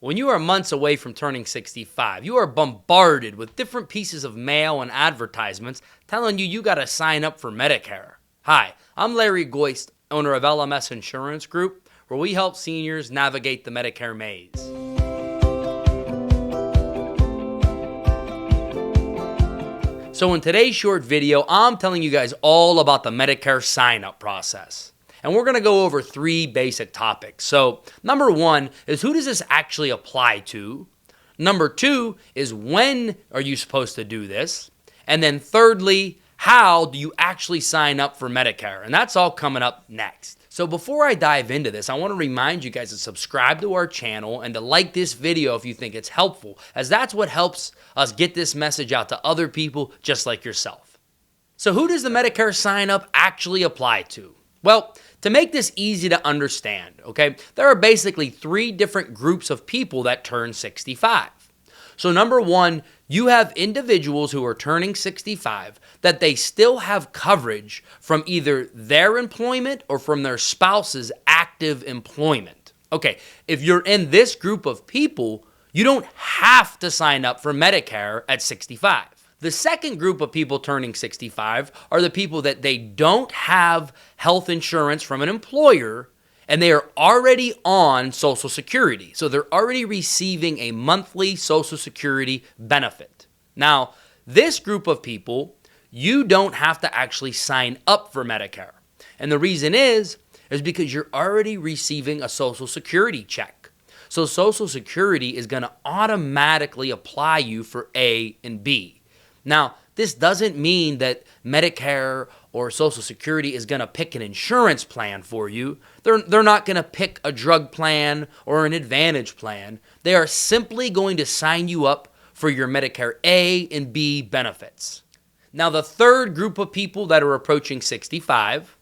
When you are months away from turning 65, you are bombarded with different pieces of mail and advertisements telling you got to sign up for Medicare. Hi, I'm Larry Goist, owner of LMS Insurance Group, where we help seniors navigate the Medicare maze. So in today's short video, I'm telling you guys all about the Medicare sign-up process. And we're going to go over three basic topics. So number one is, who does this actually apply to? Number two is, when are you supposed to do this? And then thirdly, how do you actually sign up for Medicare? And that's all coming up next. So before I dive into this, I want to remind you guys to subscribe to our channel and to like this video if you think it's helpful, as that's what helps us get this message out to other people just like yourself. So who does the Medicare sign up actually apply to? Well, to make this easy to understand, okay, there are basically three different groups of people that turn 65. So number one, you have individuals who are turning 65 that they still have coverage from either their employment or from their spouse's active employment. Okay, if you're in this group of people, you don't have to sign up for Medicare at 65. The second group of people turning 65 are the people that they don't have health insurance from an employer and they are already on Social Security. So they're already receiving a monthly Social Security benefit. Now, this group of people, you don't have to actually sign up for Medicare. And the reason is because you're already receiving a Social Security check. So Social Security is going to automatically apply you for A and B. Now, this doesn't mean that Medicare or Social Security is going to pick an insurance plan for you. They're not going to pick a drug plan or an Advantage plan. They are simply going to sign you up for your Medicare A and B benefits. Now, the third group of people that are approaching 65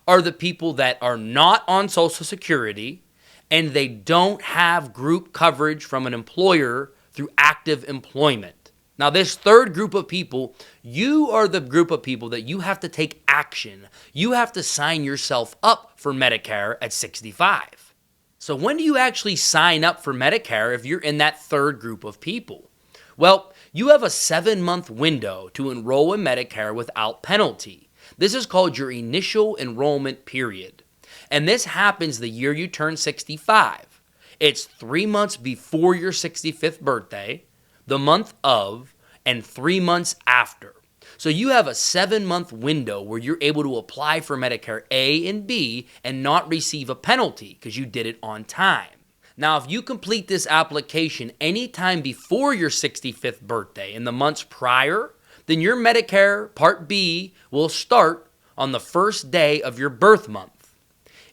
are the people that are not on Social Security and they don't have group coverage from an employer through active employment. Now, this third group of people, you are the group of people that you have to take action. You have to sign yourself up for Medicare at 65. So when do you actually sign up for Medicare if you're in that third group of people? Well, you have a 7-month window to enroll in Medicare without penalty. This is called your initial enrollment period. And this happens the year you turn 65. It's 3 months before your 65th birthday, the month of, and 3 months after. So you have a 7-month window where you're able to apply for Medicare A and B and not receive a penalty because you did it on time. Now, if you complete this application anytime before your 65th birthday in the months prior, then your Medicare Part B will start on the first day of your birth month.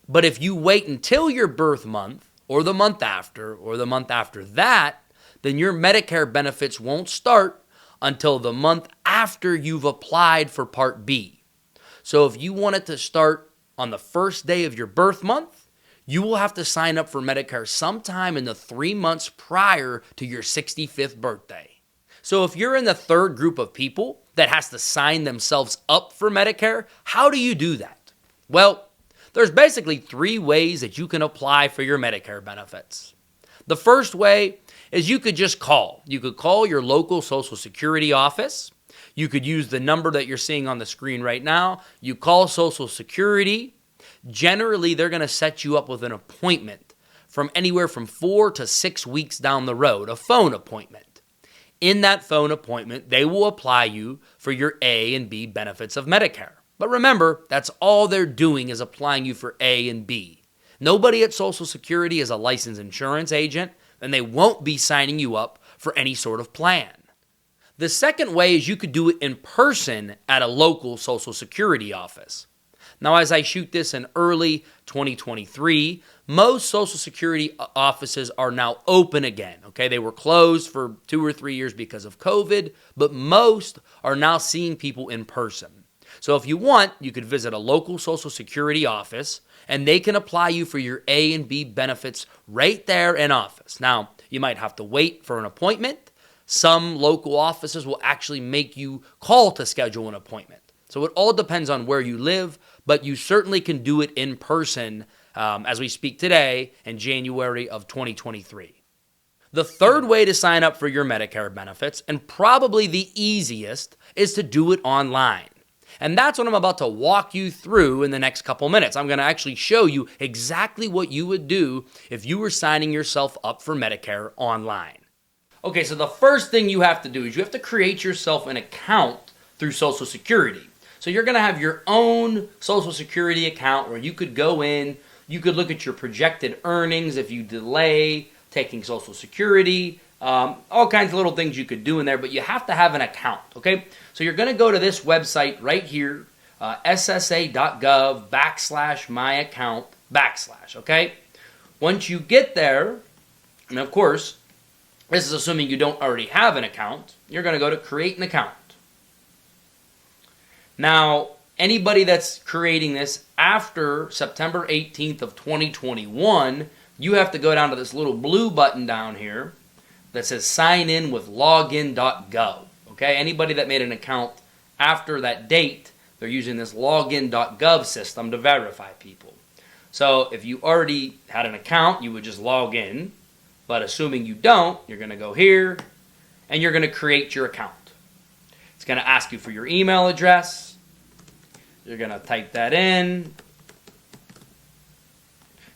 But if you wait until your birth month, or the month after that, then your Medicare benefits won't start until the month after you've applied for Part B. So if you want it to start on the first day of your birth month, you will have to sign up for Medicare sometime in the 3 months prior to your 65th birthday. So if you're in the third group of people that has to sign themselves up for Medicare, how do you do that? Well, there's basically 3 ways that you can apply for your Medicare benefits. The first way is you could just call. You could call your local Social Security office. You could use the number that you're seeing on the screen right now. You call Social Security. Generally, they're going to set you up with an appointment from anywhere from 4 to 6 weeks down the road, a phone appointment. In that phone appointment, they will apply you for your A and B benefits of Medicare. But remember, that's all they're doing is applying you for A and B. Nobody at Social Security is a licensed insurance agent, and they won't be signing you up for any sort of plan. The second way is you could do it in person at a local Social Security office. Now, as I shoot this in early 2023, most Social Security offices are now open again. Okay, they were closed for 2 or 3 years because of COVID, but most are now seeing people in person. So if you want, you could visit a local Social Security office and they can apply you for your A and B benefits right there in office. Now, you might have to wait for an appointment. Some local offices will actually make you call to schedule an appointment. So it all depends on where you live, but you certainly can do it in person as we speak today in January of 2023. The third way to sign up for your Medicare benefits, and probably the easiest, is to do it online. And that's what I'm about to walk you through in the next couple minutes. I'm going to actually show you exactly what you would do if you were signing yourself up for Medicare online. Okay, so the first thing you have to do is you have to create yourself an account through Social Security. So you're going to have your own Social Security account where you could go in, you could look at your projected earnings if you delay taking Social Security, all kinds of little things you could do in there, but you have to have an account, okay? So you're going to go to this website right here, ssa.gov/myaccount/, okay? Once you get there, and of course, this is assuming you don't already have an account, you're going to go to create an account. Now, anybody that's creating this after September 18th of 2021, you have to go down to this little blue button down here that says sign in with login.gov. Okay, anybody that made an account after that date, they're using this login.gov system to verify people. So if you already had an account, you would just log in. But assuming you don't, you're going to go here and you're going to create your account. It's going to ask you for your email address. You're going to type that in.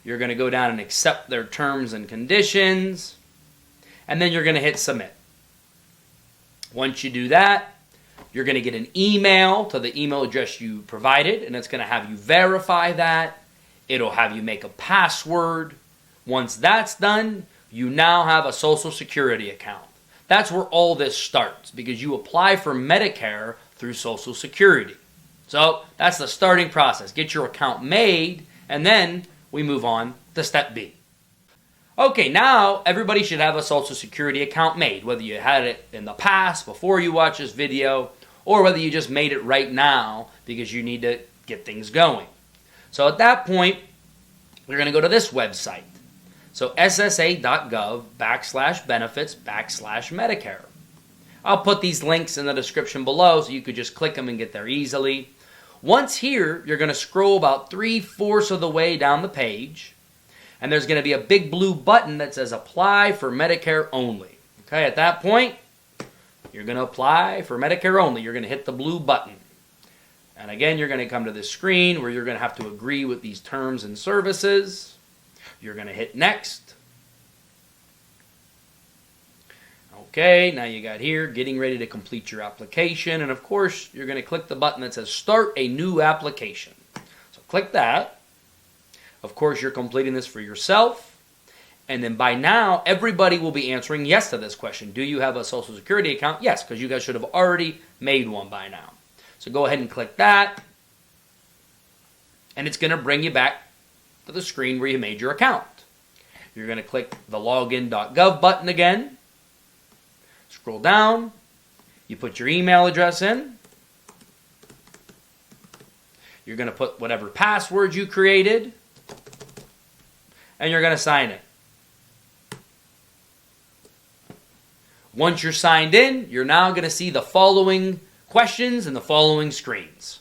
You're going to go down and accept their terms and conditions. And then you're going to hit submit. Once you do that, you're going to get an email to the email address you provided, and it's going to have you verify that. It'll have you make a password. Once that's done, you now have a Social Security account. That's where all this starts, because you apply for Medicare through Social Security. So that's the starting process. Get your account made, and then we move on to step B. Okay, now everybody should have a Social Security account made, whether you had it in the past, before you watch this video, or whether you just made it right now because you need to get things going. So at that point, you're going to go to this website. So ssa.gov/benefits/Medicare. I'll put these links in the description below so you could just click them and get there easily. Once here, you're going to scroll about 3/4 of the way down the page, and there's going to be a big blue button that says Apply for Medicare Only. Okay, at that point, you're going to apply for Medicare Only. You're going to hit the blue button. And again, you're going to come to this screen where you're going to have to agree with these terms and services. You're going to hit Next. Okay, now you got here, getting ready to complete your application. And of course, you're going to click the button that says Start a New Application. So click that. Of course, you're completing this for yourself. And then by now, everybody will be answering yes to this question. Do you have a Social Security account? Yes, because you guys should have already made one by now. So go ahead and click that. And it's going to bring you back to the screen where you made your account. You're going to click the login.gov button again. Scroll down. You put your email address in. You're going to put whatever password you created. And you're going to sign it. Once you're signed in, you're now going to see the following questions and the following screens.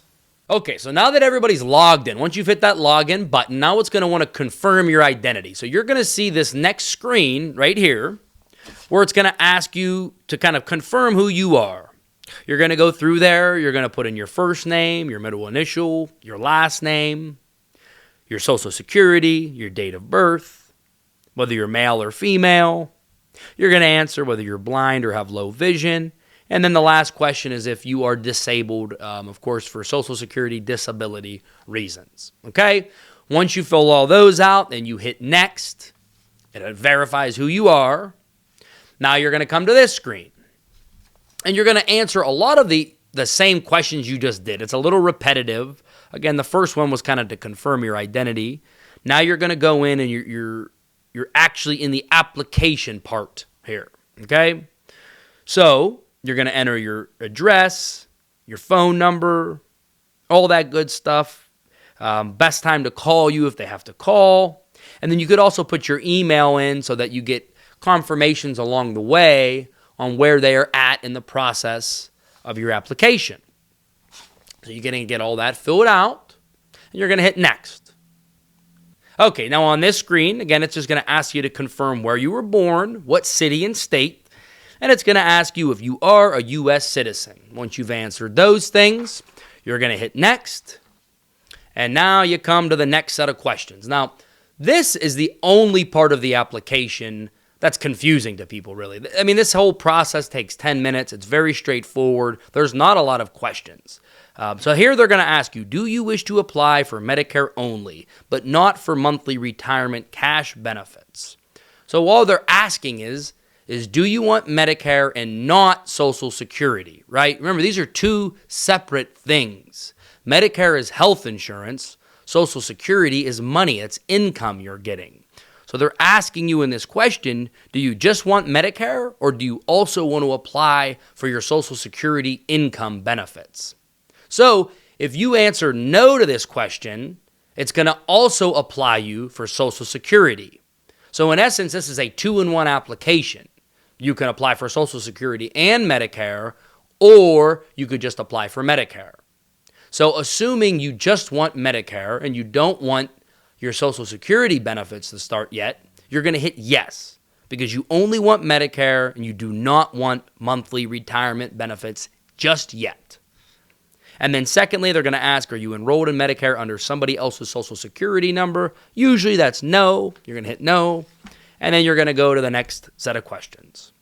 Okay, so now that everybody's logged in, once you've hit that login button, now it's going to want to confirm your identity. So you're going to see this next screen right here where it's going to ask you to kind of confirm who you are. You're going to go through there. You're going to put in your first name, your middle initial, your last name, your Social Security, your date of birth, whether you're male or female. You're going to answer whether you're blind or have low vision. And then the last question is if you are disabled, of course, for Social Security disability reasons. Okay? Once you fill all those out, then you hit Next. It verifies who you are. Now you're going to come to this screen. And you're going to answer a lot of the same questions you just did. It's a little repetitive. Again, the first one was kind of to confirm your identity. Now you're going to go in and you're actually in the application part here. Okay? So you're going to enter your address, your phone number, all that good stuff. Best time to call you if they have to call. And then you could also put your email in so that you get confirmations along the way on where they are at in the process of your application. So you're going to get all that filled out, and you're going to hit Next. Okay, now on this screen, again, it's just going to ask you to confirm where you were born, what city and state, and it's going to ask you if you are a U.S. citizen. Once you've answered those things, you're going to hit next, and now you come to the next set of questions. Now, this is the only part of the application that's confusing to people, really. I mean, this whole process takes 10 minutes. It's very straightforward. There's not a lot of questions. So here they're going to ask you, do you wish to apply for Medicare only, but not for monthly retirement cash benefits? So all they're asking is do you want Medicare and not Social Security, right? Remember, these are two separate things. Medicare is health insurance. Social Security is money. It's income you're getting. So they're asking you in this question, do you just want Medicare, or do you also want to apply for your Social Security income benefits? So if you answer no to this question, it's going to also apply you for Social Security. So in essence, this is a 2-in-1 application. You can apply for Social Security and Medicare, or you could just apply for Medicare. So assuming you just want Medicare and you don't want your Social Security benefits to start yet, you're going to hit yes, because you only want Medicare and you do not want monthly retirement benefits just yet. And then secondly, they're going to ask, are you enrolled in Medicare under somebody else's Social Security number? Usually that's no. You're going to hit no. And then you're going to go to the next set of questions.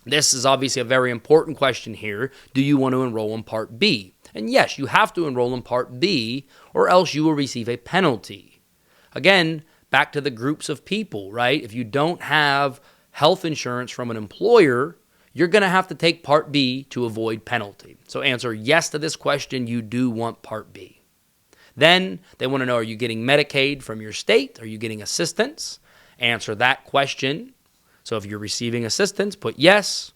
This is obviously a very important question here. Do you want to enroll in Part B? And yes, you have to enroll in Part B, or else you will receive a penalty. Again, back to the groups of people, right? If you don't have health insurance from an employer, you're going to have to take Part B to avoid penalty. So answer yes to this question. You do want Part B. Then they want to know, are you getting Medicaid from your state? Are you getting assistance? Answer that question. So if you're receiving assistance, put yes.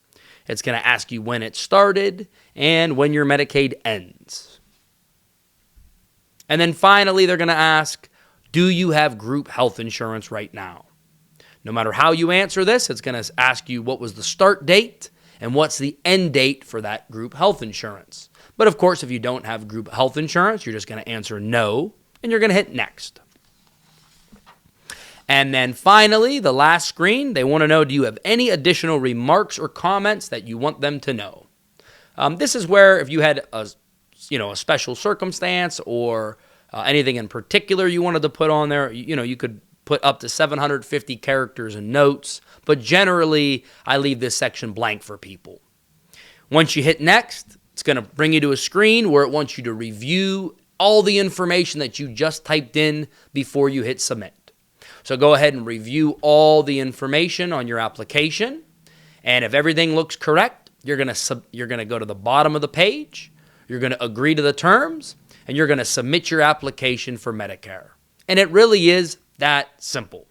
It's going to ask you when it started and when your Medicaid ends. And then finally, they're going to ask, do you have group health insurance right now? No matter how you answer this, it's going to ask you what was the start date and what's the end date for that group health insurance. But of course, if you don't have group health insurance, you're just going to answer no, and you're going to hit next. And then finally, the last screen, they want to know, do you have any additional remarks or comments that you want them to know? This is where if you had a special circumstance or anything in particular you wanted to put on there, you could put up to 750 characters and notes, but generally I leave this section blank for people. Once you hit next, it's going to bring you to a screen where it wants you to review all the information that you just typed in before you hit submit. So go ahead and review all the information on your application, and if everything looks correct, you're going to go to the bottom of the page, you're going to agree to the terms, and you're going to submit your application for Medicare. And it really is that simple.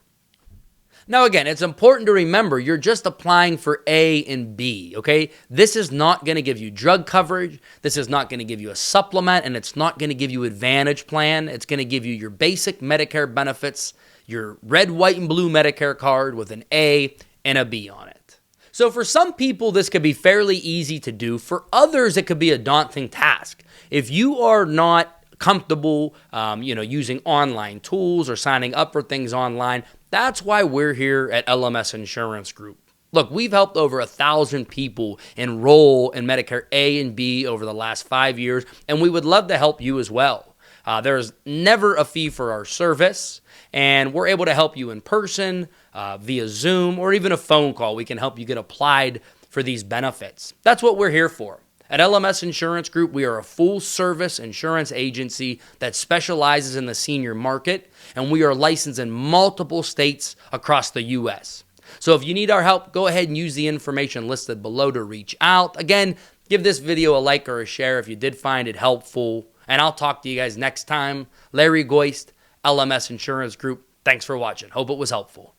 Now again, it's important to remember you're just applying for A and B, okay? This is not going to give you drug coverage, this is not going to give you a supplement, and it's not going to give you Advantage plan. It's going to give you your basic Medicare benefits, your red, white, and blue Medicare card with an A and a B on it. So for some people, this could be fairly easy to do. For others, it could be a daunting task. If you are not comfortable, using online tools or signing up for things online, that's why we're here at LMS Insurance Group. Look, we've helped over 1,000 people enroll in Medicare A and B over the last 5 years, and we would love to help you as well. There's never a fee for our service, and we're able to help you in person, via Zoom, or even a phone call. We can help you get applied for these benefits. That's what we're here for. At LMS Insurance Group, we are a full-service insurance agency that specializes in the senior market, and we are licensed in multiple states across the U.S. So if you need our help, go ahead and use the information listed below to reach out. Again, give this video a like or a share if you did find it helpful, and I'll talk to you guys next time. Larry Goist, LMS Insurance Group. Thanks for watching. Hope it was helpful.